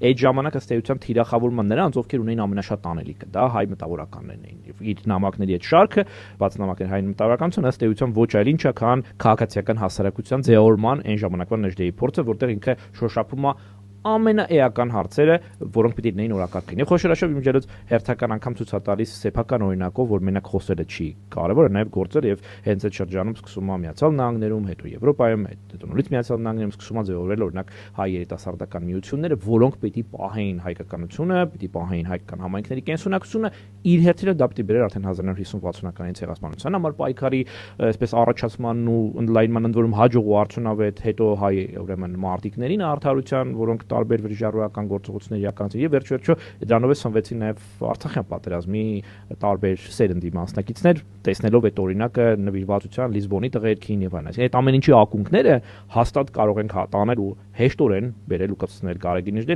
այդ ժամանակ ըստ էության թիրախավորման նրանց, ովքեր ունեին ամենաշատ անելիքը, դա հայ մտավորականներն էին։ Եվ իր նամակների այդ շարքը, բաց նամակների հայ մտավորականություն ըստ էության ոչ այլ ինչ է, քան քաղաքացիական հասարակության ձևավորման այն ժամանակվա Նժդեի փորձը, որտեղ ինքը շոշափում է ամենաէական հարցերը, որոնք պիտի լինեին օրակարգին։ Եվ խոշորաշով իմջելուց հերթական անգամ ցույց է տալիս սեփական օրինակով, որ մենակ խոսելը չի կարևորը, նաև գործել եւ հենց այդ շրջանում սկսում է Միացյալ Նահանգներում, հետո Եվրոպայում, հետո նորից Միացյալ Նահանգներում սկսում է ձևավորվել օրինակ հայ երիտասարդական միությունները, որոնք պիտի պահեին հայկականությունը, պիտի պահեին հայկական համայնքների կենսունակությունը, իր հերթին դա պիտի բերեր արդեն 1950-60-ականների ցեղասպանության համար պայքարի, այսպես առաջացմանն ու ընդլայնման ընդ որում հաջող ու արդյունավետ, հետո հայ ուրեմն մարտիկներին արդարության, որոնք տարբեր վրիժառուական գործողությունների իրականացրին եւ վերջ-վերջո դրանով է սնվեցին նաեւ Արցախյան պատերազմի տարբեր սերնդի մասնակիցներ, տեսնելով այդ օրինակը նվիրվածության Լիզբոնի տղերքին եւ այլն։ Այսինքն այդ ամեն ինչի ակունքները հաստատ կարող ենք տանել ու հեշտորեն բերել ու կցնել Գարեգին Նժդեին